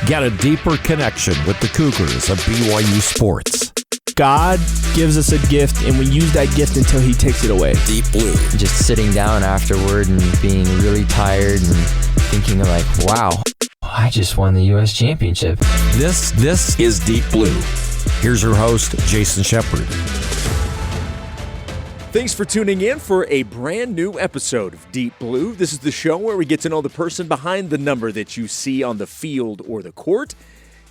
Get a deeper connection with the Cougars of BYU sports. God gives us a gift, and we use that gift until he takes it away. Deep Blue. Just sitting down afterward and being really tired and thinking like, wow, I just won the U.S. championship. This is Deep Blue. Here's your host, Jason Shepard. Thanks for tuning in for a brand new episode of Deep Blue. This is the show where we get to know the person behind the number that you see on the field or the court.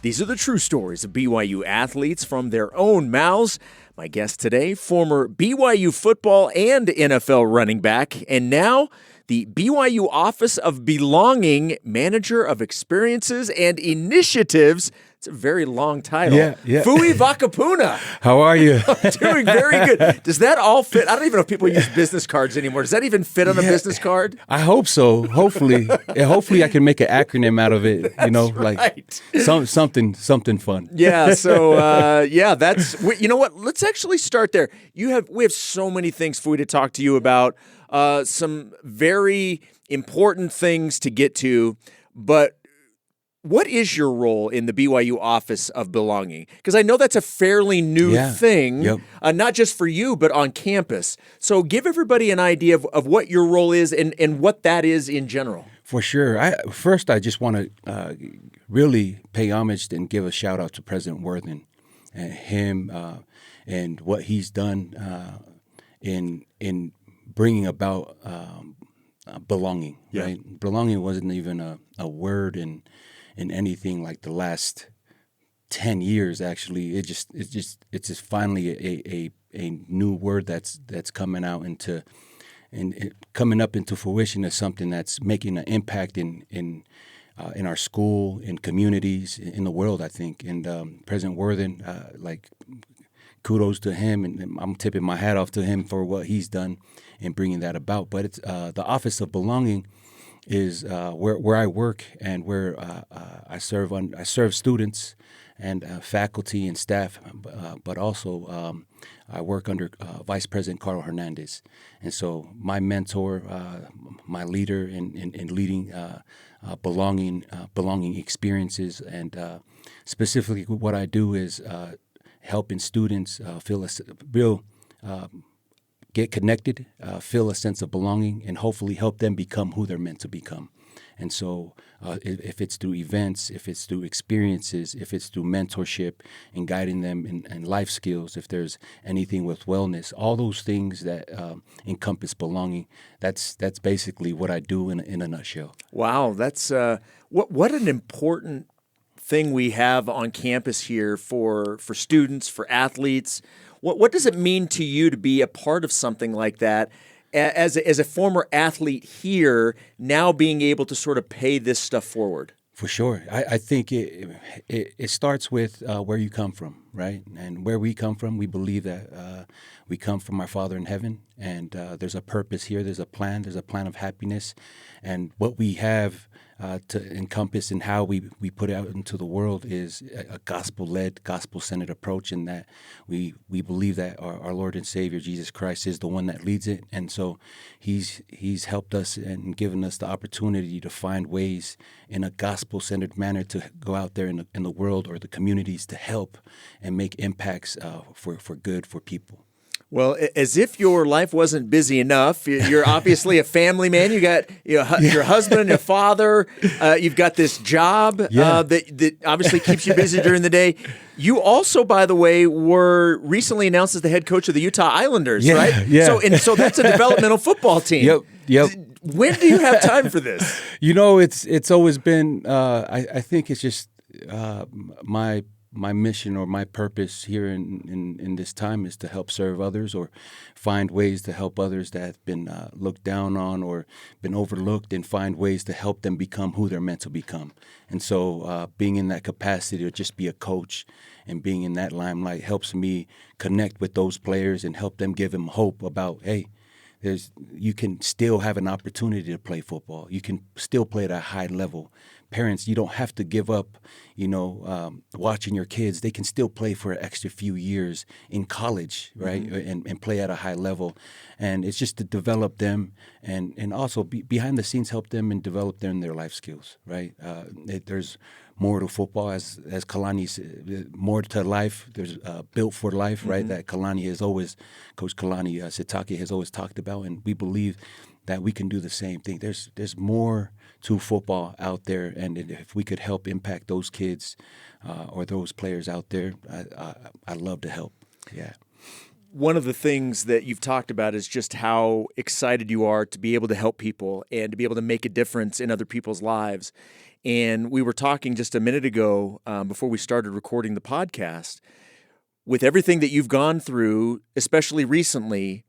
These are the true stories of BYU athletes from their own mouths. My guest today, former BYU football and NFL running back, and now the BYU Office of Belonging Manager of Experiences and Initiatives. It's a very long title. Yeah. Fui Vakapuna. How are you? I'm doing very good. Does that all fit? I don't even know if people use business cards anymore. Does that even fit on a business card? I hope so. Hopefully I can make an acronym out of it. Right. Something fun. Yeah. So that's. You know what? Let's actually start there. We have so many things, Fui, to talk to you about. Some very important things to get to, but what is your role in the BYU Office of Belonging? Because I know that's a fairly new thing, not just for you, but on campus. So give everybody an idea of what your role is and what that is in general. For sure. I just want to really pay homage and give a shout out to President Worthen and him and what he's done in bringing about belonging. Yeah. Right? Belonging wasn't even a word in anything like the last 10 years. Actually, it's just finally a new word that's coming out coming up into fruition as something that's making an impact in our school, in communities, in the world, I think. And President Worthen, kudos to him, and I'm tipping my hat off to him for what he's done in bringing that about. But it's the Office of Belonging is where I work and where I serve students and faculty and staff, but also I work under Vice President Carl Hernandez. And so my mentor, my leader in leading belonging experiences, and specifically what I do is helping students feel get connected, feel a sense of belonging, and hopefully help them become who they're meant to become. And so if it's through events, if it's through experiences, if it's through mentorship and guiding them in life skills, if there's anything with wellness, all those things that encompass belonging, that's basically what I do in a nutshell. Wow, that's what an important thing we have on campus here for students, for athletes. What does it mean to you to be a part of something like that as a former athlete here, now being able to sort of pay this stuff forward? For sure. I think it starts with where you come from, right? And where we come from, we believe that we come from our Father in heaven, and there's a purpose here. There's a plan of happiness. And what we have to encompass and how we put it out into the world is a gospel-led, gospel-centered approach, in that we believe that our Lord and Savior, Jesus Christ, is the one that leads it. And so he's helped us and given us the opportunity to find ways in a gospel-centered manner to go out there in the world or the communities to help and make impacts for good for people. Well, as if your life wasn't busy enough, you're obviously a family man. You got your husband and your father. You've got this job that obviously keeps you busy during the day. You also, by the way, were recently announced as the head coach of the Utah Islanders, right? Yeah. So that's a developmental football team. Yep. When do you have time for this? It's always been. I think it's just my mission or my purpose here in this time is to help serve others or find ways to help others that have been looked down on or been overlooked, and find ways to help them become who they're meant to become. And so being in that capacity to just be a coach and being in that limelight helps me connect with those players and help them, give them hope about, hey, you can still have an opportunity to play football. You can still play at a high level parents, you don't have to give up, watching your kids. They can still play for an extra few years in college, right, and play at a high level. And it's just to develop them and also behind the scenes help them and develop them in their life skills, right? There's more to football, as Kalani's more to life. There's built for life, right? That Coach Kalani Sitake has always talked about, and we believe that we can do the same thing. There's more to football out there, and if we could help impact those kids or those players out there, I'd love to help. Yeah. One of the things that you've talked about is just how excited you are to be able to help people and to be able to make a difference in other people's lives. And we were talking just a minute ago before we started recording the podcast, with everything that you've gone through, especially recently,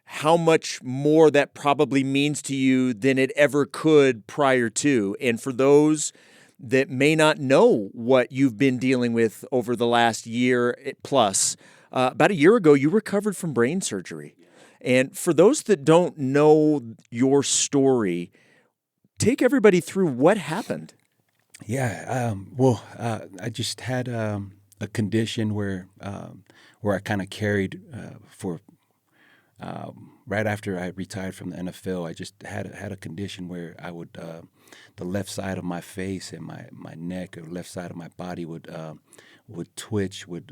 how much more that probably means to you than it ever could prior to. And for those that may not know what you've been dealing with over the last year plus, about a year ago, you recovered from brain surgery. And for those that don't know your story, take everybody through what happened. Yeah. I just had a condition where I kind of carried for right after I retired from the NFL. I just had a condition where I would the left side of my face and my neck or left side of my body would twitch, would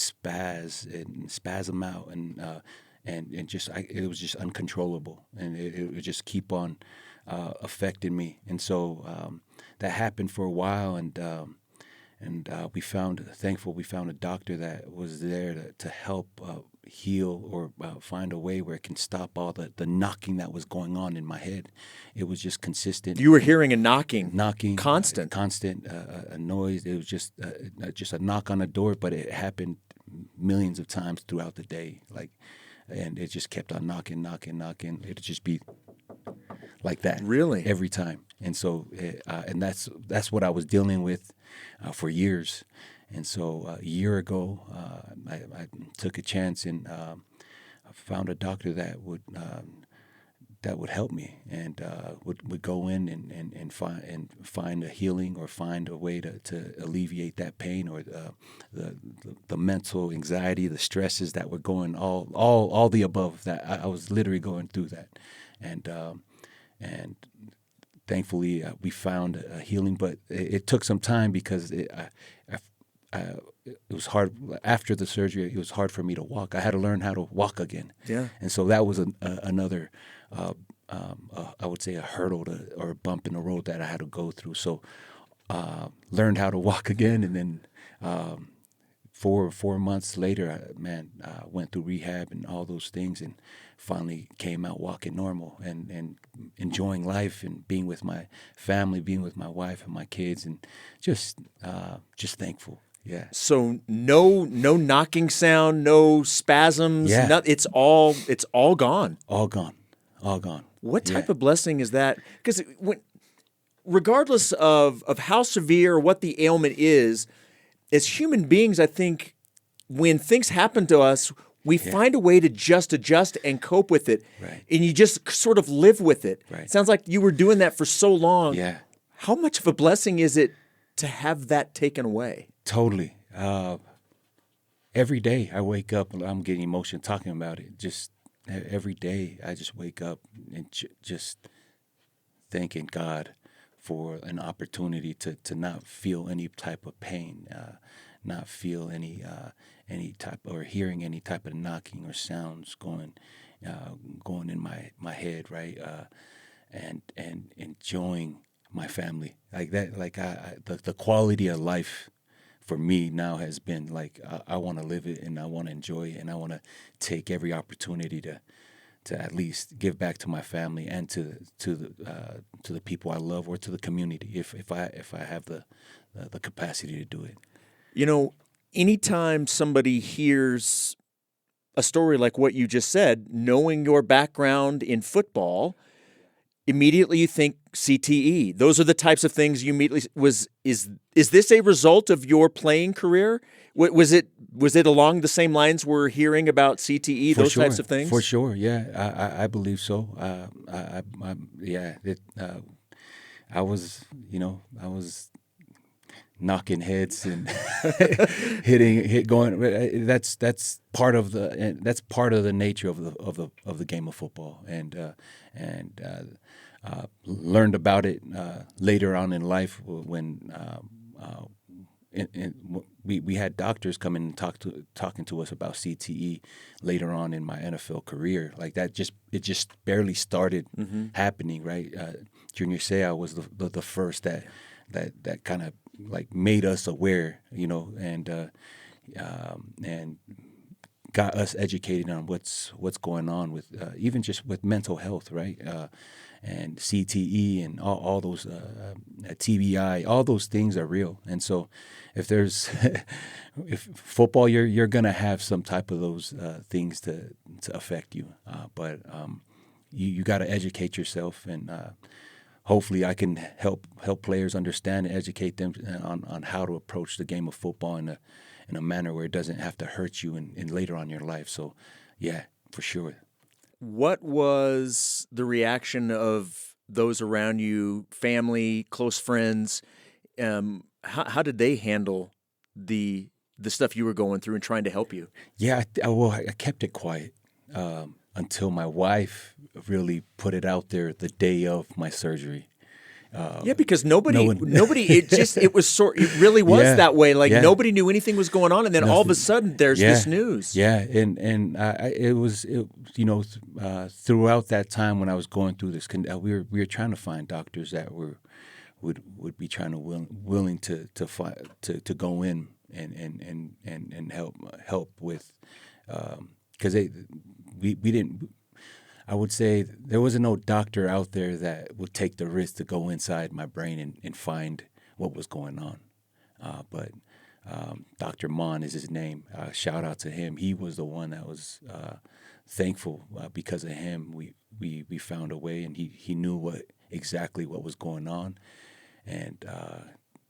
spasm out, and just it was just uncontrollable, and it would just keep on affecting me. And so that happened for a while, and we found a doctor that was there to help heal or find a way where it can stop all the knocking that was going on in my head. It was just consistent. You were hearing a knocking, constant a noise. It was just a knock on the door, but it happened millions of times throughout the day, and it just kept on knocking. It'd just be like that, really, every time. And so, and that's what I was dealing with for years. And so a year ago, I took a chance and found a doctor that would help me and would go in and find a healing or find a way to alleviate that pain or the mental anxiety, the stresses that were going all the above. That I was literally going through that, and thankfully we found a healing, but it took some time because it was hard after the surgery. It was hard for me to walk. I had to learn how to walk again. Yeah. And so that was another, I would say, a hurdle or a bump in the road that I had to go through. So learned how to walk again, and then 4 months later, I went through rehab and all those things, and finally came out walking normal and enjoying life and being with my family, being with my wife and my kids, and just thankful. Yeah. So no knocking sound, no spasms. Yeah. It's all gone. All gone. What type of blessing is that? Because regardless of how severe or what the ailment is, as human beings, I think when things happen to us, we find a way to just adjust and cope with it. Right. And you just sort of live with it. Right. Sounds like you were doing that for so long. Yeah. How much of a blessing is it to have that taken away? Totally. Every day I wake up, I'm getting emotional talking about it. Just every day I just wake up and just thanking God for an opportunity to not feel any type of pain, not feel any type or hearing any type of knocking or sounds going in my head, right? And enjoying my family like that. Like the quality of life for me now has been like I want to live it and I want to enjoy it and I want to take every opportunity to at least give back to my family and to the people I love or to the community if I have the capacity to do it. You know, anytime somebody hears a story like what you just said, knowing your background in football, immediately you think CTE. Those are the types of things you immediately is this a result of your playing career? Was it along the same lines we're hearing about CTE, those types of things? For I was knocking heads and going. That's part of the nature of the game of football, and learned about it later on in life when we had doctors come in and talking to us about CTE later on in my NFL career. Like that, it just barely started happening. Right, Junior Seau was the first that kind of like made us aware, and got us educated on what's going on with even just with mental health, right? And CTE and all those TBI, all those things are real. And so, if there's if football, you're gonna have some type of those things to affect you. But you got to educate yourself, and hopefully, I can help players understand and educate them on how to approach the game of football in a manner where it doesn't have to hurt you in later on in your life. So, yeah, for sure. What was the reaction of those around you, family, close friends? How did they handle the stuff you were going through and trying to help you? Yeah, I kept it quiet until my wife really put it out there the day of my surgery. Because nobody, it really was that way. Like nobody knew anything was going on, and then all of a sudden there's this news. Yeah, and it was throughout that time when I was going through this, we were trying to find doctors that would be trying to willing to go in and help with, because we didn't. I would say there wasn't no doctor out there that would take the risk to go inside my brain and find what was going on. But Dr. Mon is his name. Shout out to him. He was the one that was thankful because of him. We found a way, and he knew exactly what was going on, and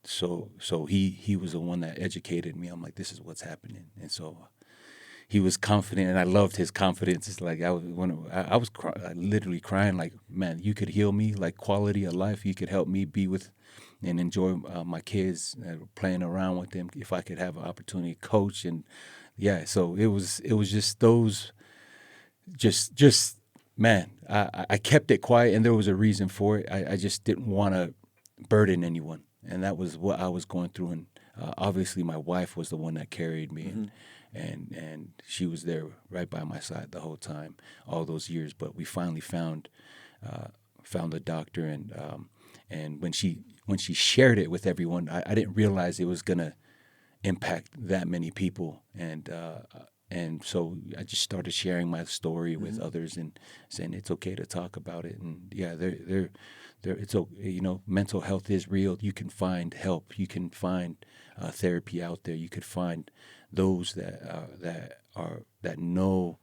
so he was the one that educated me. I'm like, this is what's happening, and so. He was confident, and I loved his confidence. It's like I was literally crying. Like, man, you could heal me, like quality of life. You could help me be with and enjoy my kids, playing around with them. If I could have an opportunity to coach, and so it was just those, just man. I kept it quiet, and there was a reason for it. I just didn't want to burden anyone, and that was what I was going through. And obviously, my wife was the one that carried me. Mm-hmm. And she was there right by my side the whole time, all those years. But we finally found a doctor, and when she shared it with everyone, I didn't realize it was gonna impact that many people, and so I just started sharing my story with others and saying it's okay to talk about it. And it's mental health is real. You can find help. You can find therapy out there. You could find those that know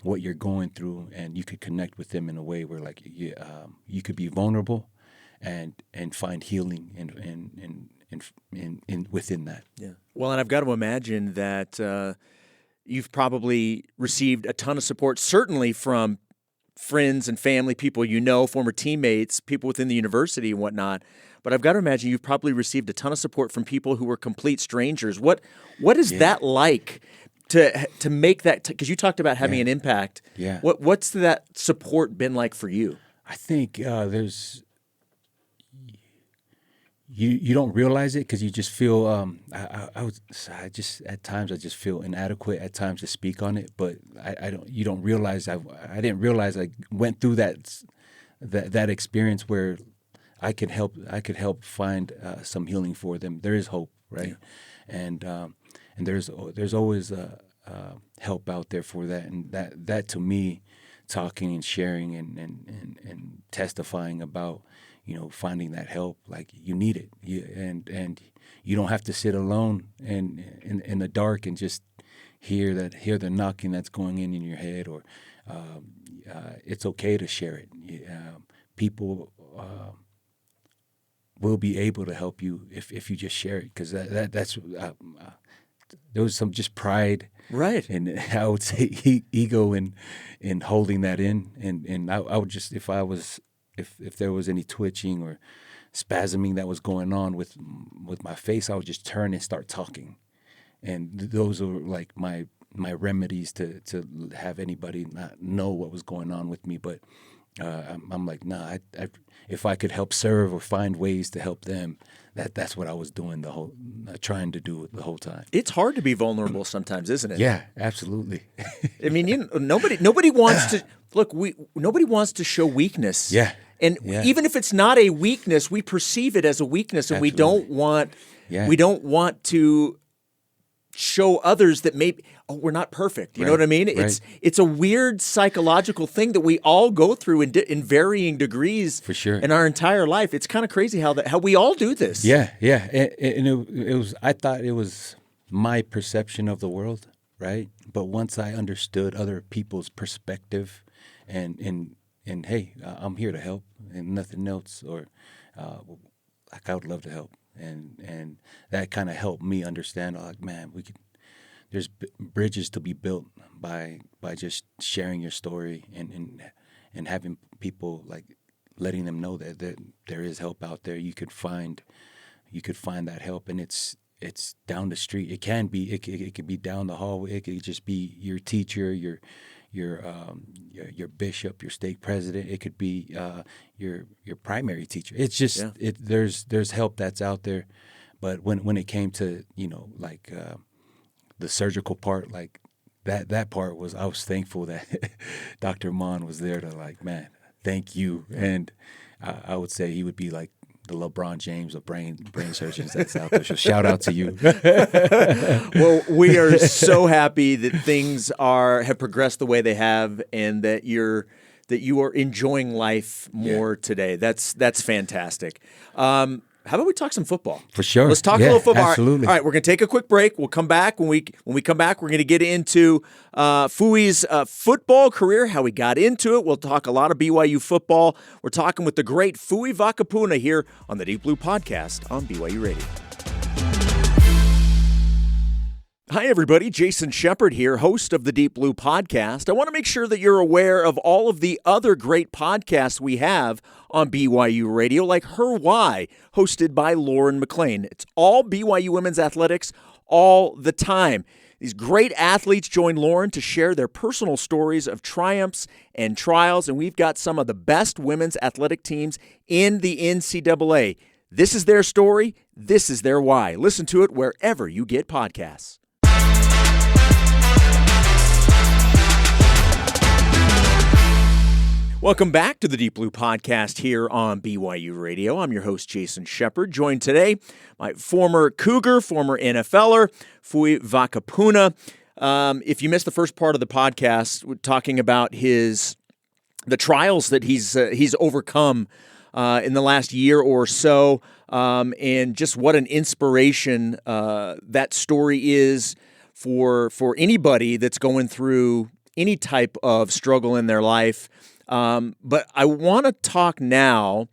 what you're going through, and you could connect with them in a way where like you could be vulnerable and find healing in within that. Yeah. Well, and I've got to imagine that you've probably received a ton of support, certainly from friends and family, people former teammates, people within the university and whatnot. But I've got to imagine you've probably received a ton of support from people who were complete strangers. What is that like to make that? Because you talked about having an impact. Yeah. What's that support been like for you? I think there's you don't realize it because you just feel I just at times I just feel inadequate at times to speak on it. But you don't realize I didn't realize I went through that experience where I could help find some healing for them. There is hope, right? Yeah. And there's always help out there for that. And that to me, talking and sharing and testifying about finding that help, like you need it, and you don't have to sit alone in the dark and just hear the knocking that's going in your head, or it's okay to share it. People will be able to help you if you just share it, because that's there was some just pride, right, and I would say ego in holding that in, and I would just if there was any twitching or spasming that was going on with my face, I would just turn and start talking. And those are like my remedies to have anybody not know what was going on with me. But I'm like, nah, if I could help serve or find ways to help them, that's what I was doing trying to do the whole time. It's hard to be vulnerable sometimes, isn't it? Yeah, absolutely. I mean, nobody wants to look. Nobody wants to show weakness. Yeah. And even if it's not a weakness, we perceive it as a weakness, and Absolutely. we don't want to show others that maybe we're not perfect. You know what I mean? It's a weird psychological thing that we all go through in varying degrees For sure. in our entire life. It's kind of crazy how we all do this. Yeah. And it was. I thought it was my perception of the world, right? But once I understood other people's perspective, and hey, I'm here to help and nothing else, or like I would love to help. And that kind of helped me understand, like, man, there's bridges to be built by just sharing your story and having people, like, letting them know that there is help out there. You could find that help, and it's down the street. It can be, it could be down the hallway. It could just be your teacher, your bishop, your stake president. It could be your primary teacher. It's just there's help that's out there. But when it came to like the surgical part, like that part was, I was thankful that Dr. Mon was there to, like, man, thank you. And I would say he would be like the LeBron James of brain surgeons that's out there. So shout out to you. Well, we are so happy that things have progressed the way they have, and that you are enjoying life more today. That's fantastic. How about we talk some football? For sure. Let's talk a little football. Absolutely. All right, we're going to take a quick break. We'll come back. When we come back, we're going to get into Fui's football career, how he got into it. We'll talk a lot of BYU football. We're talking with the great Fui Vakapuna here on the Deep Blue Podcast on BYU Radio. Hi, everybody. Jason Shepard here, host of the Deep Blue Podcast. I want to make sure that you're aware of all of the other great podcasts we have on BYU Radio, like Her Why, hosted by Lauren McLean. It's all BYU women's athletics all the time. These great athletes join Lauren to share their personal stories of triumphs and trials, and we've got some of the best women's athletic teams in the NCAA. This is their story. This is their why. Listen to it wherever you get podcasts. Welcome back to the Deep Blue Podcast here on BYU Radio. I'm your host, Jason Shepard, joined today by former Cougar, former NFLer, Fui Vakapuna. If you missed the first part of the podcast, we're talking about the trials that he's overcome in the last year or so, and just what an inspiration that story is for anybody that's going through any type of struggle in their life. But I want to talk now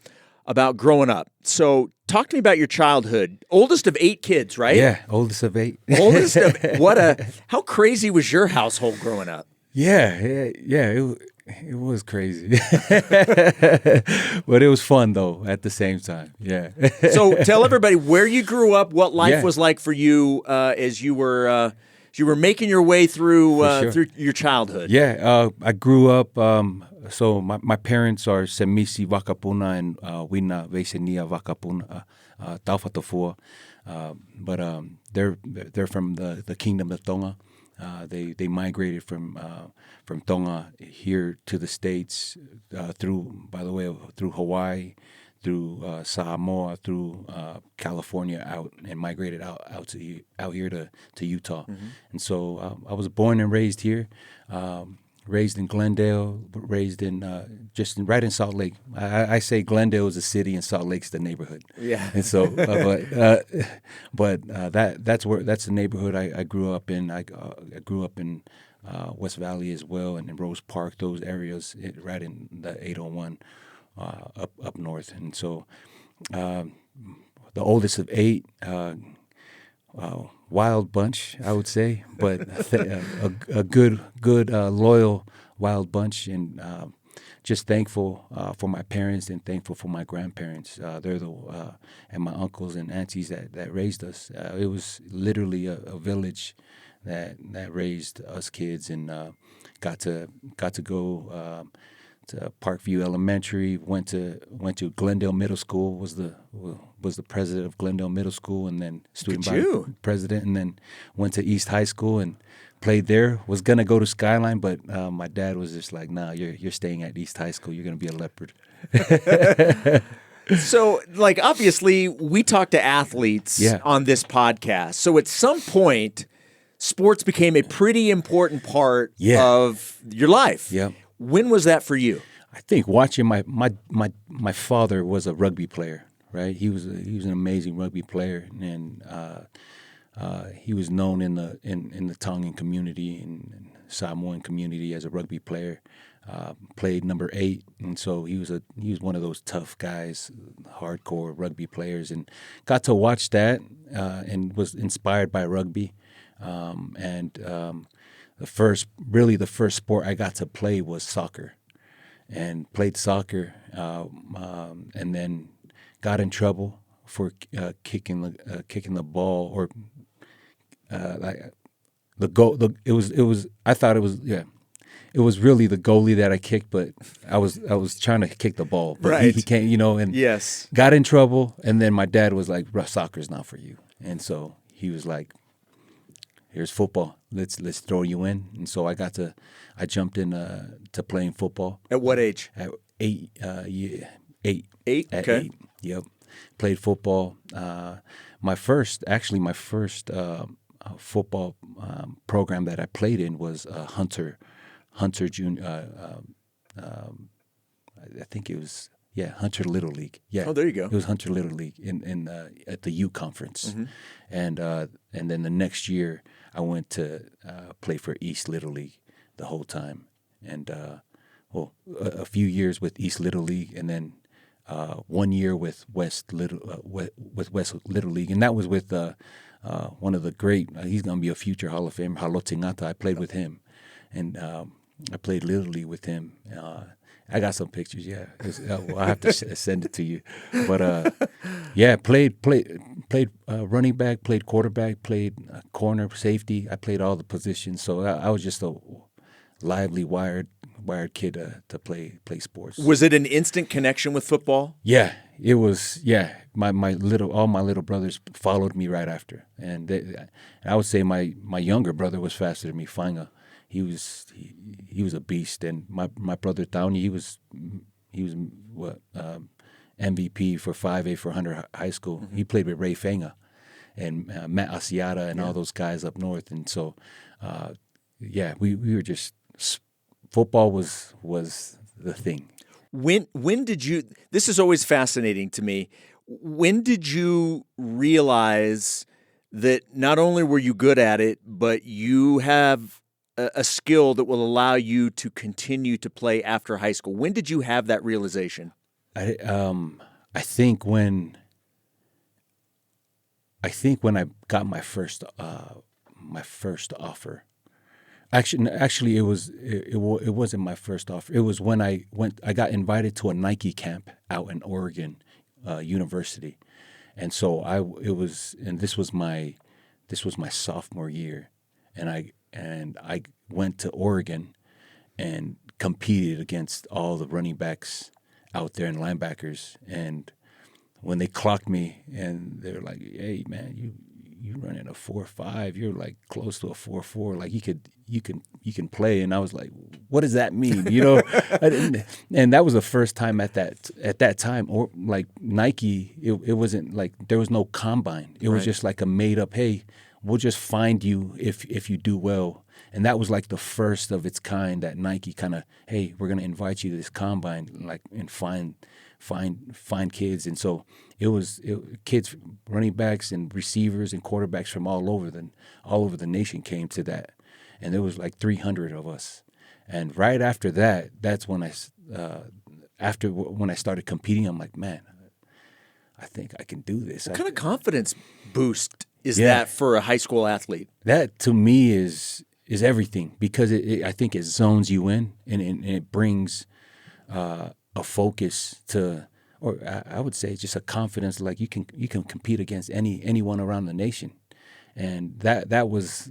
about growing up. So talk to me about your childhood. Oldest of 8 kids, right? Yeah, oldest of 8. How crazy was your household growing up? Yeah, it was crazy. But it was fun, though, at the same time. Yeah. So tell everybody where you grew up, what life was like for you as you were making your way through through your childhood. Yeah, I grew up. So my parents are Semisi Vakapuna and Wina Vesenia Vakapuna, Taufatofua. But they're from the kingdom of Tonga. They migrated from Tonga here to the States through Hawaii, through Samoa, through California, out and migrated out here to Utah. Mm-hmm. And so I was born and raised here, raised in Glendale, but raised in right in Salt Lake. I say Glendale is a city and Salt Lake's the neighborhood. Yeah. And so, that's the neighborhood I grew up in. I grew up in West Valley as well, and in Rose Park, those areas, right in the 801. Up north. And so the oldest of 8, wild bunch, I would say, but a good loyal wild bunch. And just thankful for my parents and thankful for my grandparents. They're and my uncles and aunties that raised us. It was literally a village that raised us kids, and got to go to Parkview Elementary. Went to Glendale Middle School. Was the president of Glendale Middle School, and then student body president, and then went to East High School and played there. Was gonna go to Skyline, but my dad was just like, "Nah, you're staying at East High School. You're gonna be a Leopard." So, like, obviously, we talk to athletes on this podcast. So, at some point, sports became a pretty important part of your life. Yeah. When was that for you? I think watching my father was a rugby player, right? He was an amazing rugby player, and he was known in the Tongan community and Samoan community as a rugby player. Played number 8, and so he was one of those tough guys, hardcore rugby players, and got to watch that and was inspired by rugby. The first sport I got to play was soccer, and played soccer, and then got in trouble for kicking the ball, or like the goal. I thought it was It was really the goalie that I kicked, but I was trying to kick the ball. But he can't, and got in trouble. And then my dad was like, "Soccer's not for you." And so he was like, "Here's football. Let's throw you in." And so I jumped in to playing football. At what age? At 8. 8. 8. At okay. 8. Yep. Played football. My first football program that I played in was Hunter Junior. I think it was Hunter Little League. Yeah. Oh, there you go. It was Hunter Little League in at the U Conference, and then the next year I went to play for East Little League the whole time, and a few years with East Little League, and then 1 year with West Little League, and that was with one of the great. He's going to be a future Hall of Famer, Halotingata. I played with him, and I played Little League with him. I got some pictures. Yeah, I'll have to send it to you. But played running back, played quarterback, played corner, safety. I played all the positions. So I was just a lively, wired kid to play sports. Was it an instant connection with football? Yeah, it was. Yeah, all my little brothers followed me right after, and I would say my younger brother was faster than me, Fainga. He was a beast, and my brother Downey, he was MVP for 5A for Hunter High School. Mm-hmm. He played with Ray Fainga and Matt Asiata and all those guys up north, and so we were just. Football was the thing. When did you? This is always fascinating to me. When did you realize that not only were you good at it, but you have a skill that will allow you to continue to play after high school? When did you have that realization? I think when I got my first offer. Actually, it wasn't my first offer. It was when I got invited to a Nike camp out in Oregon University, and so this was my sophomore year, and I went to Oregon and competed against all the running backs out there and linebackers, and when they clocked me and they're like, "Hey man, you running a 4.5, you're like close to a 4.4, like you can play," and I was like, "What does that mean?" And that was the first time at that time, or like Nike, it wasn't like there was no combine. It was just like a made up, "Hey, we'll just find you if you do well." And that was like the first of its kind that Nike kind of, "Hey, we're gonna invite you to this combine, like, and find kids." And so it was kids, running backs and receivers and quarterbacks from all over the nation came to that, and there was like 300 of us. And right after that, that's when when I started competing, I'm like, man, I think I can do this. What kind of confidence boost is that for a high school athlete? That to me is everything, because I think it zones you in, and it brings a focus to, or I would say just a confidence, like you can compete against anyone around the nation, and that was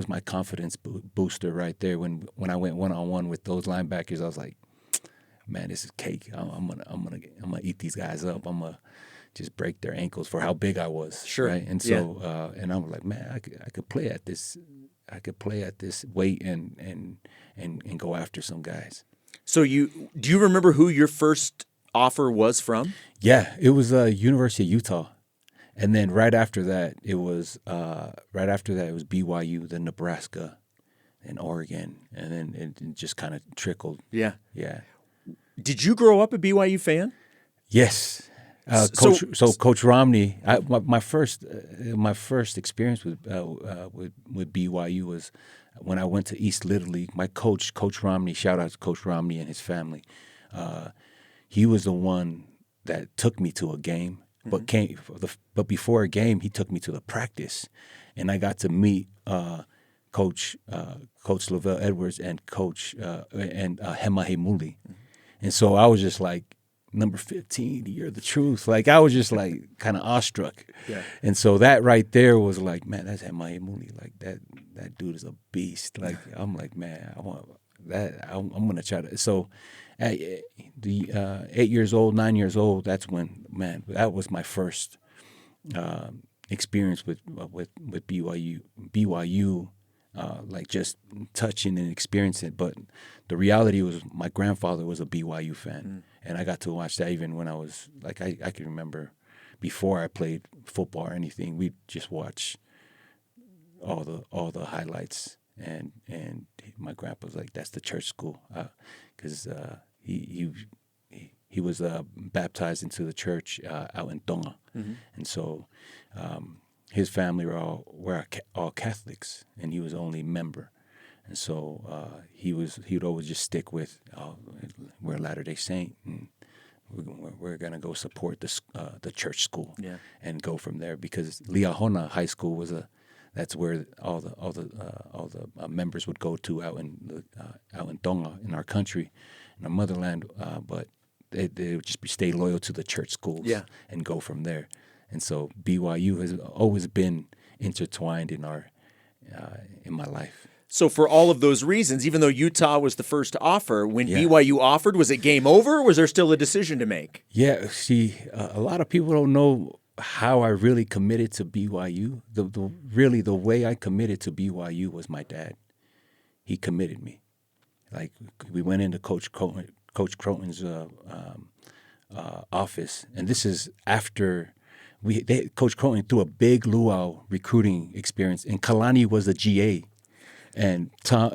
my confidence booster right there. When I went 1-on-1 with those linebackers, I was like, man, this is cake. I'm gonna eat these guys up. I'm gonna just break their ankles for how big I was. Sure. Right. And so and I was like, man, I could play at this. I could play at this weight and go after some guys. So do you remember who your first offer was from? Yeah, it was University of Utah, and then right after that it was BYU, then Nebraska, and Oregon, and then it just kind of trickled. Yeah. Yeah. Did you grow up a BYU fan? Yes. Coach Romney. My first experience with BYU was when I went to East Little League. My coach, Coach Romney. Shout out to Coach Romney and his family. He was the one that took me to a game, but before a game, he took me to the practice, and I got to meet Coach Lavelle Edwards and Coach Hema Hemuli, and so I was just like, number 15, you're the truth. Like, I was just like kind of awestruck. Yeah. And so that right there was like, man, that's Hema Hemuli. Like that dude is a beast. Like, I'm like, man, I want that. I'm gonna try to. So at the 8 years old, 9 years old, that's when, man, that was my first experience with BYU, like just touching and experiencing it. But the reality was my grandfather was a BYU fan, and I got to watch that even when I was like, I can remember before I played football or anything, we'd just watch all the highlights, and my grandpa's like, that's the church school, because he was baptized into the church out in Tonga, and so his family were all Catholics, and he was only member, and so he would always just stick with, we're a Latter-day Saint, and we're gonna go support the church school, and go from there, because Liahona High School that's where all the members would go to out in Tonga, in our country, in our motherland, but they would just stay loyal to the church schools, and go from there. And so BYU has always been intertwined in my life. So for all of those reasons, even though Utah was the first offer, when BYU offered, was it game over, or was there still a decision to make? Yeah, see, a lot of people don't know how I really committed to BYU. The way I committed to BYU was my dad. He committed me. Like, we went into Coach Croton's office, and this is after Coach Croton threw a big luau recruiting experience, and Kalani was a GA, and Tom,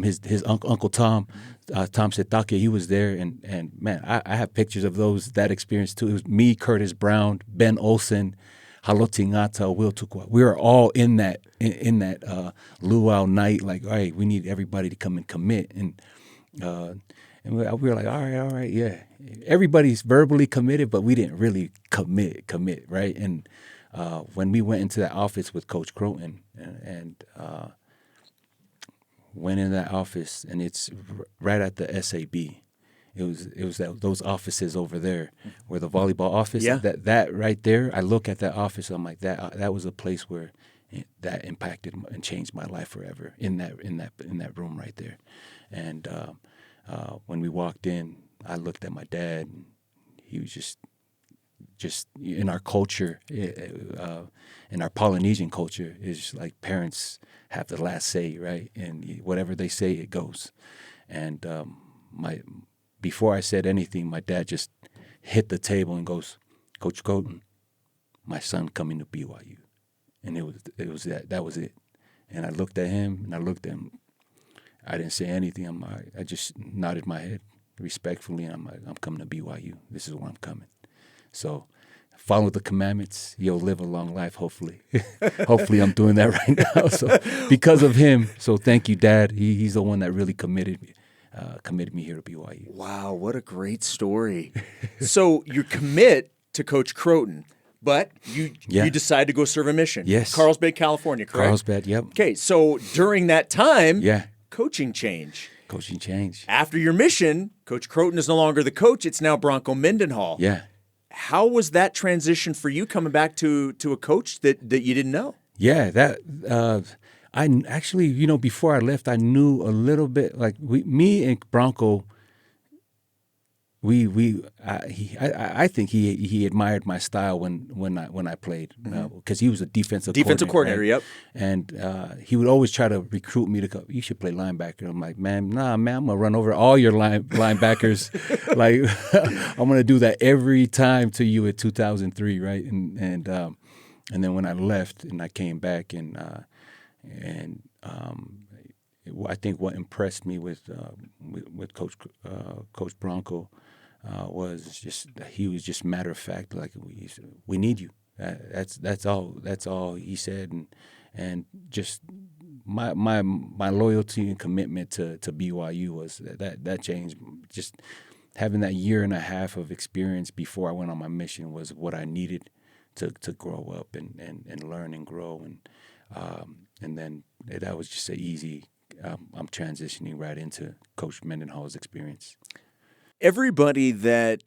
his Uncle Tom, Tom Setake, he was there, and man, I have pictures of that experience too. It was me, Curtis Brown, Ben Olsen, Haloti Ngata, Will Tukwa. We were all in that luau night. Like, all right, we need everybody to come and commit, and we were like, all right, yeah. Everybody's verbally committed, but we didn't really commit, right? And when we went into that office with Coach Croton, and went in that office, and it's right at the SAB. It was those offices over there, where the volleyball office. Yeah. That right there. I look at that office. I'm like, that was a place where that impacted and changed my life forever. In that room right there, and when we walked in, I looked at my dad, and he was just in our culture, in our Polynesian culture, is like parents have the last say, right? And whatever they say, it goes. And before I said anything, my dad just hit the table and goes, "Coach Croton, my son coming to BYU," and it was that was it. And I looked at him, and I looked at him. I didn't say anything. I just nodded my head respectfully, and I'm like, I'm coming to BYU. This is where I'm coming. So follow the commandments. You'll live a long life, hopefully. Hopefully I'm doing that right now. So because of him. So thank you, Dad. He's the one that really committed me here to BYU. Wow, what a great story. So you commit to Coach Croton, but you decide to go serve a mission. Yes. Carlsbad, California, correct? Carlsbad, yep. Okay, so during that time, coaching change. Coaching change. After your mission, Coach Croton is no longer the coach. It's now Bronco Mendenhall. Yeah. How was that transition for you coming back to a coach that you didn't know? Yeah, I actually, before I left, I knew a little bit. Like me and Bronco, I think he admired my style when I played because he was a defensive coordinator. Right? Yep. And he would always try to recruit me to go. You should play linebacker. I'm like, man, I'm gonna run over all your linebackers. Like I'm gonna do that every time to you at 2003, right? And then when I left and I came back I think what impressed me with Coach Bronco was just he was just matter of fact, like we need you. That's all he said, and just my loyalty and commitment to BYU was that changed. Just having that year and a half of experience before I went on my mission was what I needed to grow up and learn and grow, and then that was just an easy. I'm transitioning right into Coach Mendenhall's experience. Everybody that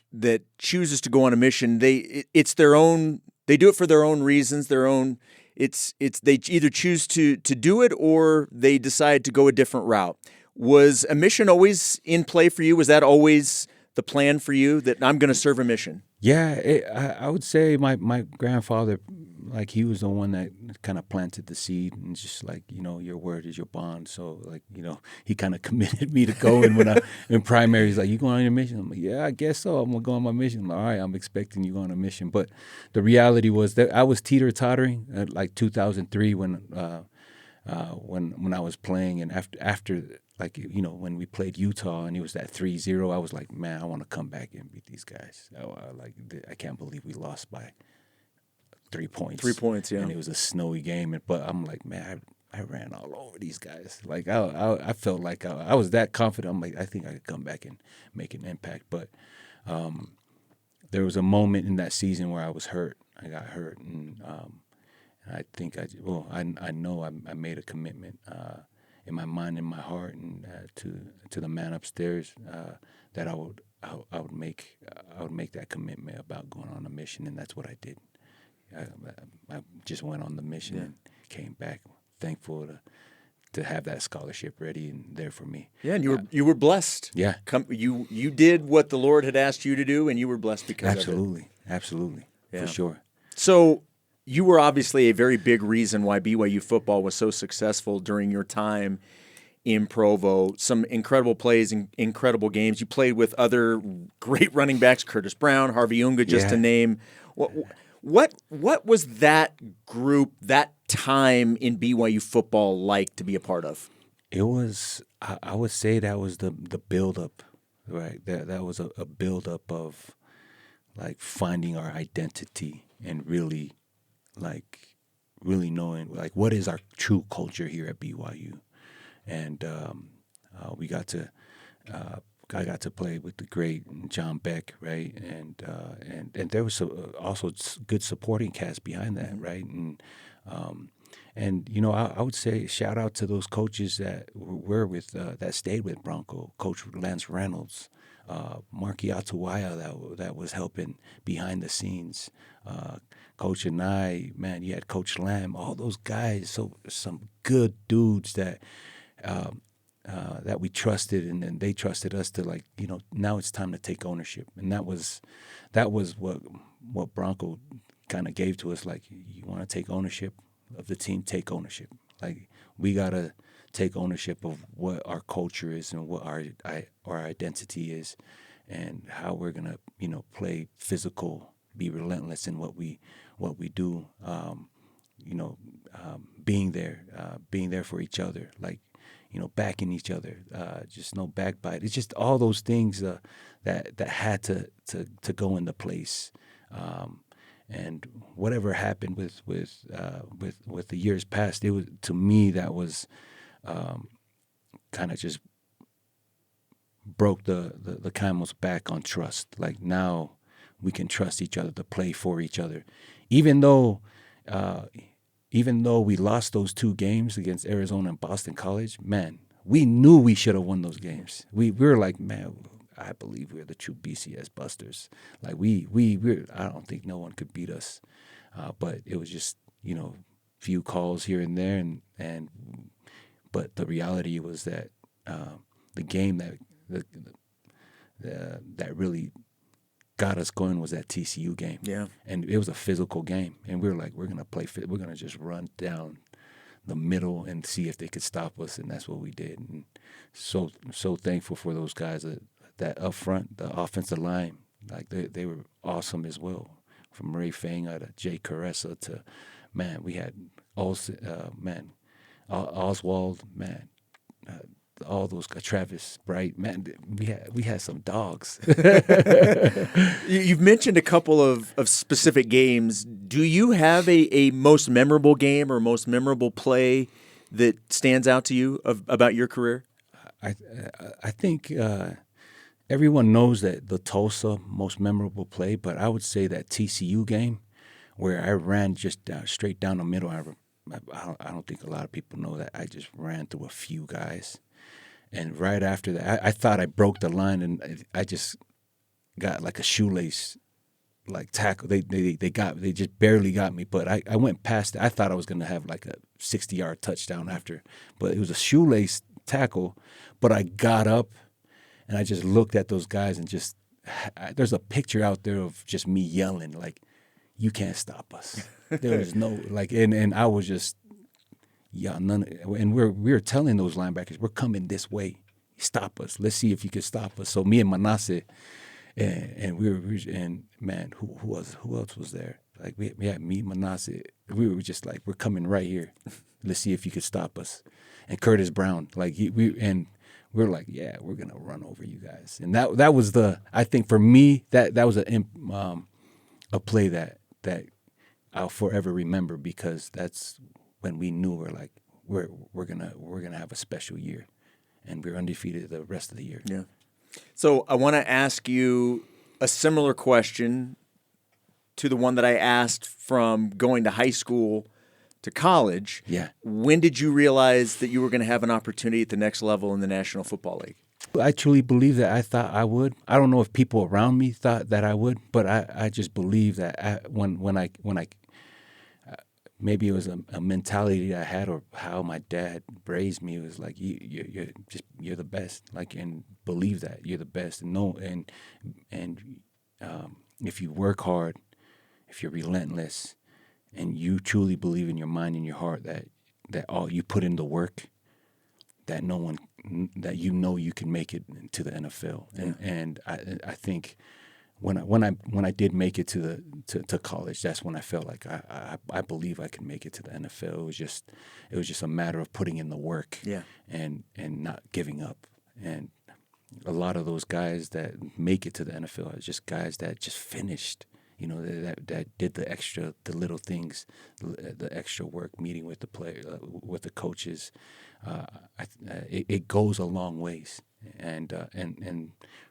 chooses to go on a mission, it's their own. They do it for their own reasons, their own. It's they either choose to do it or they decide to go a different route. Was a mission always in play for you? Was that always the plan for you, that I'm going to serve a mission? Yeah, I would say my grandfather, like he was the one that kind of planted the seed, and just like, your word is your bond. So like, he kind of committed me to going when in primary. He's like, you going on your mission? I'm like, yeah, I guess so. I'm going to go on my mission. I'm like, all right, I'm expecting you going on a mission. But the reality was that I was teeter-tottering at like 2003 when I was playing, and after like, when we played Utah and it was that 3-0, I was like, man, I want to come back and beat these guys. I can't believe we lost by 3 points. 3 points, yeah. And it was a snowy game, but I'm like, man, I ran all over these guys. Like I felt like I was that confident. I'm like, I think I could come back and make an impact. But there was a moment in that season where I was hurt. I got hurt, and I think I know I made a commitment in my mind, in my heart, and to the man upstairs that I would make that commitment about going on a mission, and that's what I did. I just went on the mission and came back, thankful to have that scholarship ready and there for me. Yeah, and you were blessed. Yeah, you did what the Lord had asked you to do, and you were blessed because of it. Absolutely, for sure. So you were obviously a very big reason why BYU football was so successful during your time in Provo. Some incredible plays and incredible games. You played with other great running backs, Curtis Brown, Harvey Unga, just to name. What was that group, that time in BYU football like to be a part of? It was, I would say that was the buildup, right? That was a buildup of like finding our identity and really knowing like what is our true culture here at BYU. And I got to play with the great John Beck, right? And there was also good supporting cast behind that, right? And I would say shout out to those coaches that were with that stayed with Bronco, Coach Lance Reynolds, Marky Atawaya that was helping behind the scenes, Coach and I, man, you had Coach Lamb, all those guys, so some good dudes that we trusted, and then they trusted us to now it's time to take ownership, and that was what Bronco kind of gave to us. Like, you want to take ownership of the team, take ownership. Like, we gotta take ownership of what our culture is and what our identity is, and how we're gonna play physical, be relentless in what we do. Being there for each other, backing each other, just no backbite. It's just all those things that had to go into place. And whatever happened with the years past, it was, to me, that was kind of just broke the camel's back on trust. Like, now we can trust each other to play for each other, even though we lost those 2 games against Arizona and Boston College. Man, we knew we should have won those games. We were like, man, I believe we're the true BCS busters. Like we're I don't think no one could beat us. But it was just, few calls here and there, but the reality was that the game that really got us going was that TCU game. Yeah. And it was a physical game. And we were like, we're going to just run down the middle and see if they could stop us. And that's what we did. And so thankful for those guys that up front, the offensive line, like they were awesome as well. From Ray Fanga to Jay Caressa to, man, we had Oswald, man, all those Travis Bright, man, we had some dogs. You've mentioned a couple of specific games. Do you have a most memorable game or most memorable play that stands out to you about your career? I think everyone knows that the Tulsa most memorable play, but I would say that TCU game where I ran just straight down the middle. I don't think a lot of people know that I just ran through a few guys. And right after that, I thought I broke the line, and I just got like a shoelace, like tackle. They just barely got me, but I went past it. I thought I was gonna have like a 60-yard touchdown after, but it was a shoelace tackle. But I got up, and I just looked at those guys, and there's a picture out there of just me yelling like, "You can't stop us." There was no and I was just. Yeah, and we're telling those linebackers, we're coming this way. Stop us. Let's see if you can stop us. So me and Manasseh, and man, who else was there? Like we had me, Manasseh. We were just like, we're coming right here. Let's see if you could stop us. And Curtis Brown, we're like, yeah, we're gonna run over you guys. And that was I think for me that was a play that I'll forever remember, because that's when we knew we're gonna have a special year, and we're undefeated the rest of the year. Yeah. So I want to ask you a similar question to the one that I asked from going to high school to college. Yeah. When did you realize that you were going to have an opportunity at the next level in the National Football League? I truly believe that I thought I would. I don't know if people around me thought that I would, but I just believe that when I maybe it was a mentality I had, or how my dad raised me. It was like you're the best, and believe that you're the best, and if you work hard, if you're relentless, and you truly believe in your mind and your heart that all you put in the work, that you can make it to the NFL. Yeah. And I think when I did make it to college, that's when I felt like I believe I can make it to the NFL. It was just a matter of putting in the work, yeah, and not giving up. And a lot of those guys that make it to the NFL are just guys that just finished, that did the little things, the extra work, meeting with the player, with the coaches. It goes a long ways, and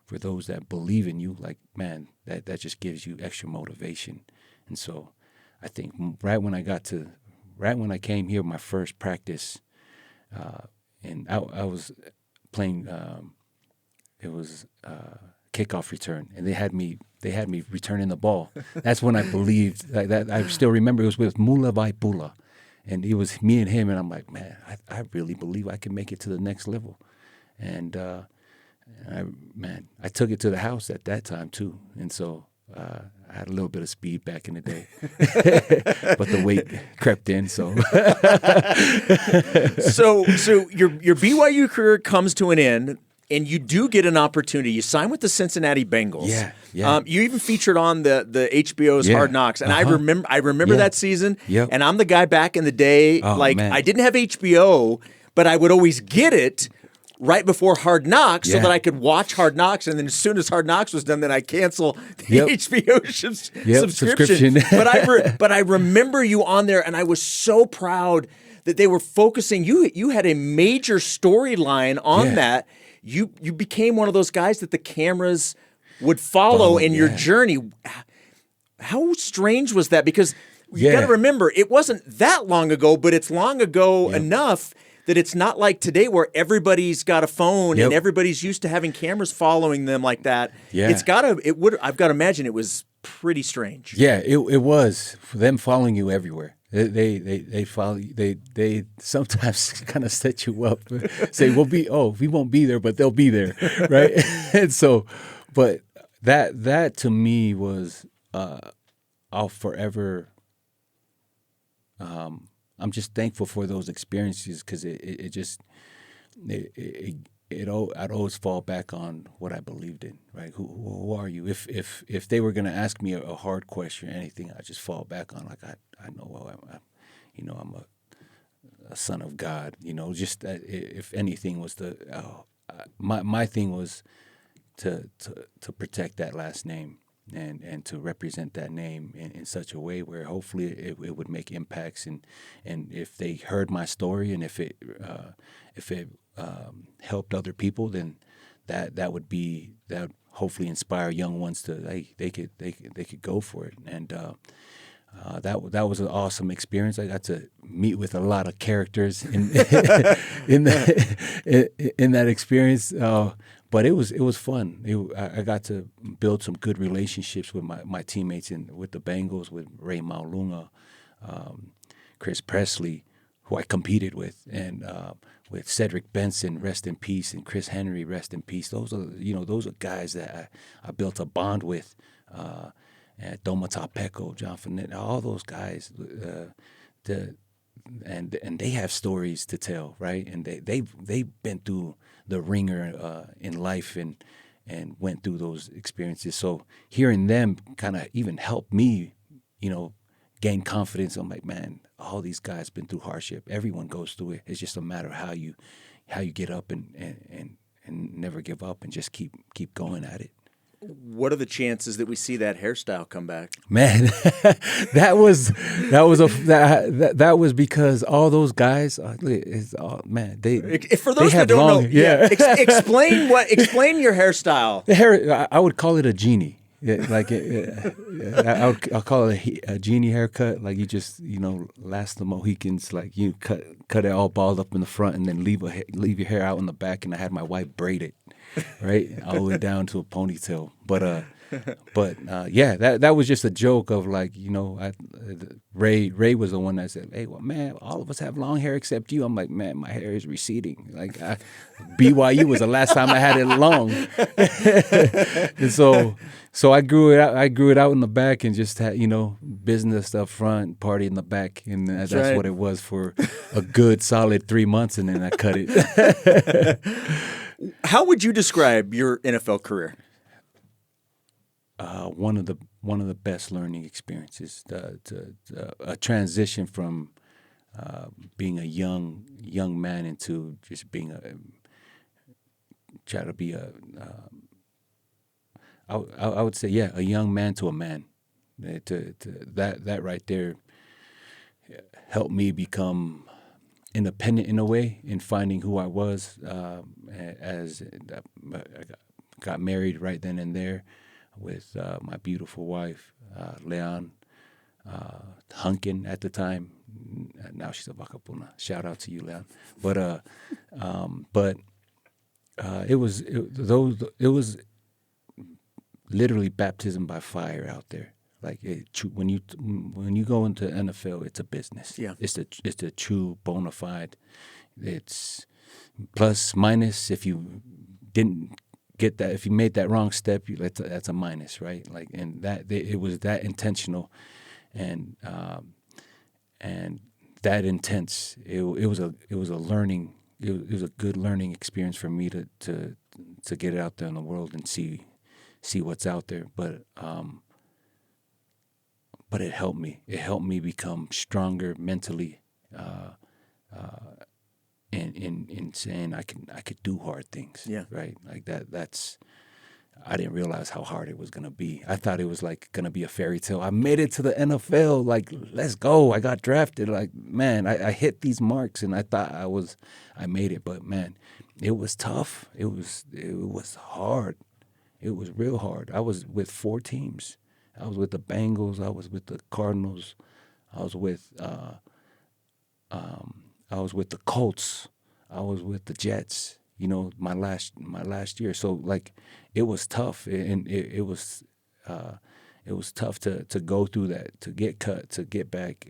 for those that believe in you, like, man, that just gives you extra motivation. And so I think right when I came here, my first practice, and I was playing, it was kickoff return, and they had me returning the ball. That's when I believed that. I still remember it was with Mula Vaipula, and it was me and him, and I'm like, man, I really believe I can make it to the next level. And I took it to the house at that time too, and so I had a little bit of speed back in the day, but the weight crept in. So your BYU career comes to an end, and you do get an opportunity. You sign with the Cincinnati Bengals. Yeah. You even featured on the HBO's Hard Knocks, and I remember that season. Yep. And I'm the guy back in the day. Man. I didn't have HBO, but I would always get it right before Hard Knocks so that I could watch Hard Knocks, and then as soon as Hard Knocks was done, then I cancel the HBO subscription. But I remember you on there, and I was so proud that they were focusing. You had a major storyline on that. You became one of those guys that the cameras would follow in your journey. How strange was that? Because you got to remember, it wasn't that long ago, but it's long ago enough that it's not like today where everybody's got a phone Yep. and everybody's used to having cameras following them like that. Yeah. I've got to imagine it was pretty strange. Yeah, it was for them following you everywhere. They follow you. They sometimes kind of set you up, say we won't be there, but they'll be there, right? And so, but that to me was I'll forever. I'm just thankful for those experiences because it I'd always fall back on what I believed in, right? Who are you? If they were going to ask me a hard question or anything, I just fall back on like I know I'm a son of God. Just that if anything was my thing was to protect that last name and to represent that name in such a way where hopefully it would make impacts and if they heard my story and if it helped other people, then that would hopefully inspire young ones to they could go for it. And that was an awesome experience. I got to meet with a lot of characters in that experience. But it was fun. I got to build some good relationships with my teammates with the Bengals, with Ray Maulunga, Chris Presley, who I competed with, and with Cedric Benson, rest in peace, and Chris Henry, rest in peace. Those are guys that I built a bond with. And Domata Peko, John Fournette, all those guys. And they have stories to tell, right? And they've been through the ringer in life and went through those experiences. So hearing them kind of even helped me, gain confidence. I'm like, man, all these guys been through hardship. Everyone goes through it. It's just a matter of how you get up and never give up and just keep going at it. What are the chances that we see that hairstyle come back? Man, that was because all those guys, they For those that don't know, explain your hairstyle. The hair, I would call it a genie. Yeah, I'll call it a genie haircut. Like you just last the Mohicans, like you cut it all bald up in the front and then leave your hair out in the back. And I had my wife braid it, right, all the way down to a ponytail. But that was just a joke of like Ray was the one that said, hey, well, man, all of us have long hair except you. I'm like, man, my hair is receding. Like BYU was the last time I had it long, and so I grew it out. I grew it out in the back and just had business up front, party in the back, and that's right. What it was for a good solid 3 months, and then I cut it. How would you describe your NFL career? One of the best learning experiences. A transition from being a young man into just being I would say a young man to a man. That right there helped me become independent in a way in finding who I was. As I got married right then and there with my beautiful wife, Leon Hunkin at the time. Now she's a Vakapuna. Shout out to you, Leon. But it was literally baptism by fire out there. Like when you go into NFL, it's a business. Yeah, it's a true bona fide. It's plus minus. If you didn't get that, if you made that wrong step, that's a minus, right? Like, and that it was that intentional, and that intense. It was a learning. It was a good learning experience for me to get out there in the world and see what's out there. But it helped me. It helped me become stronger mentally, in saying I could do hard things. Yeah. Right. Like that. I didn't realize how hard it was gonna be. I thought it was like gonna be a fairy tale. I made it to the NFL. Like, let's go. I got drafted. Like, man, I hit these marks, and I thought I made it. But man, it was tough. It was hard. It was real hard. I was with 4 teams. I was with the Bengals. I was with the Cardinals. I was with the Colts. with the Jets. My last year. So like, it was tough, and it was tough to go through that, to get cut, to get back,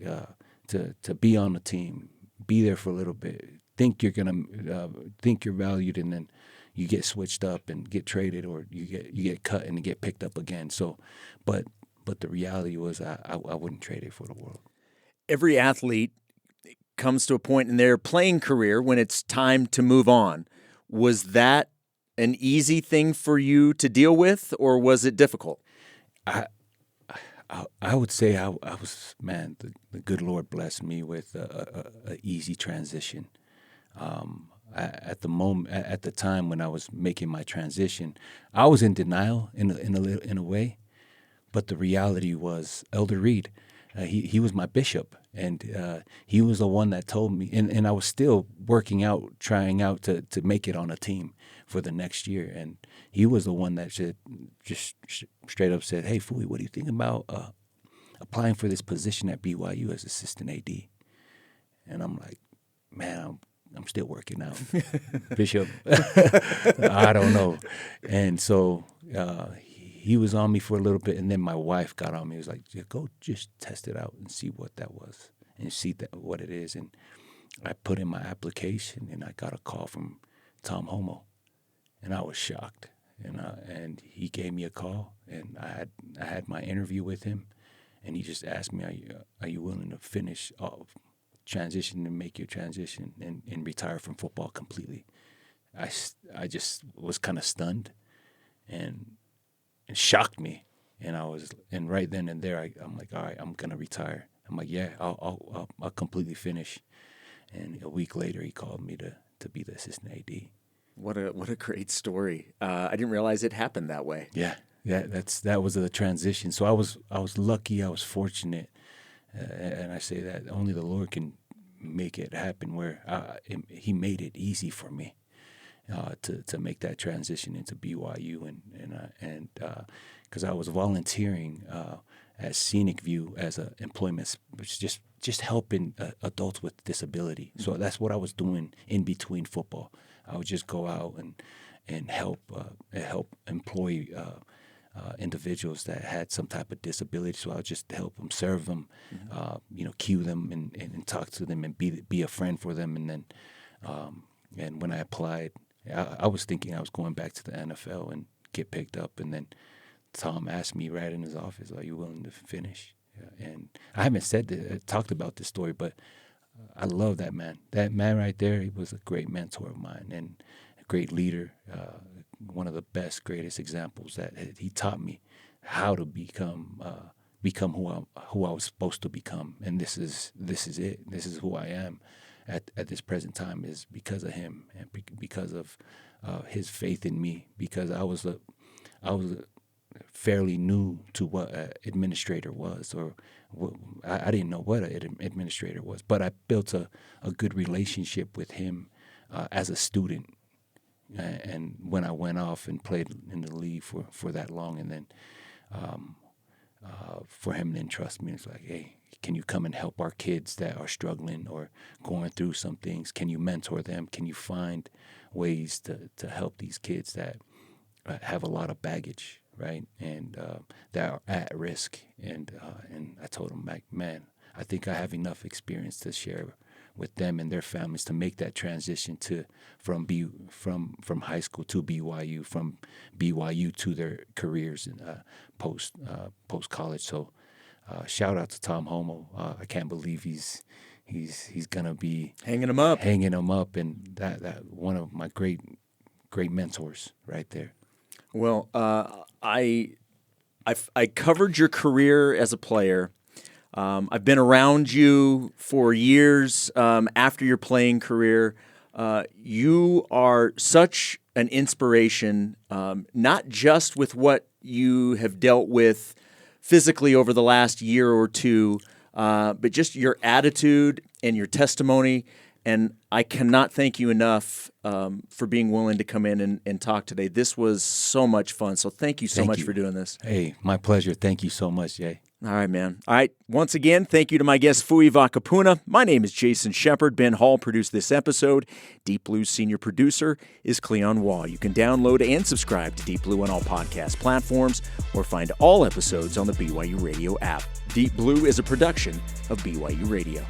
to be on the team, be there for a little bit, think you're valued, and then you get switched up and get traded, or you get cut and get picked up again. So, but the reality was I wouldn't trade it for the world. Every athlete comes to a point in their playing career when it's time to move on. Was that an easy thing for you to deal with, or was it difficult? I would say I was, man, the good Lord blessed me with a easy transition. At the time when I was making my transition, I was in denial in a way, but the reality was Elder Reed. He was my bishop, and he was the one that told me, and I was still trying out to make it on a team for the next year, and he was the one that just straight up said, "Hey, Fui, what do you think about applying for this position at BYU as assistant AD?" And I'm like, man, I'm still working out, Bishop. I don't know. And so he was on me for a little bit, and then my wife got on me. He was like, yeah, go just test it out and see what that was and see what it is. And I put in my application, and I got a call from Tom Homo, and I was shocked. And he gave me a call, and I had my interview with him, and he just asked me, are you willing to finish transition and make your transition and retire from football completely? I just was kind of stunned, and it shocked me, and right then and there I'm like, all right, I'm gonna retire. I'm like, yeah, I'll completely finish. And a week later, he called me to be the assistant AD. What a great story. I didn't realize it happened that way. Yeah, that was the transition. So I was lucky, I was fortunate, and I say that only the Lord can make it happen. Where He made it easy for me to make that transition into BYU, and because I was volunteering at Scenic View as a employment, which just helping adults with disability. So that's what I was doing in between football. I would just go out and help employ individuals that had some type of disability. So I would just help them, serve them, cue them and talk to them and be a friend for them. And then and when I applied, I was thinking I was going back to the NFL and get picked up. And then Tom asked me right in his office, "Are you willing to finish?" And I haven't talked about this story, but I love that man. That man right there, he was a great mentor of mine and a great leader. One of the best, greatest examples that he taught me how to become who I was supposed to become. And this is it. This is who I am at this present time, is because of him and because of his faith in me. Because I was fairly new to what an administrator was, or I didn't know what an administrator was, but I built a good relationship with him as a student. And when I went off and played in the league for that long, and then for him to entrust me, it's like, hey, can you come and help our kids that are struggling or going through some things? Can you mentor them? Can you find ways to help these kids that have a lot of baggage, right? And that are at risk. And I told him, like, man, I think I have enough experience to share with them and their families to make that transition from high school to BYU, from BYU to their careers in post college. So shout out to Tom Homo. I can't believe he's gonna be hanging him up, and that one of my great mentors right there. Well, I covered your career as a player. I've been around you for years after your playing career. You are such an inspiration, not just with what you have dealt with physically over the last year or two, but just your attitude and your testimony. And I cannot thank you enough for being willing to come in and talk today. This was so much fun. So thank you so much for doing this. Hey, my pleasure. Thank you so much, Jay. All right, man. All right. Once again, thank you to my guest, Fui Vakapuna. My name is Jason Shepard. Ben Hall produced this episode. Deep Blue's senior producer is Cleon Waugh. You can download and subscribe to Deep Blue on all podcast platforms or find all episodes on the BYU Radio app. Deep Blue is a production of BYU Radio.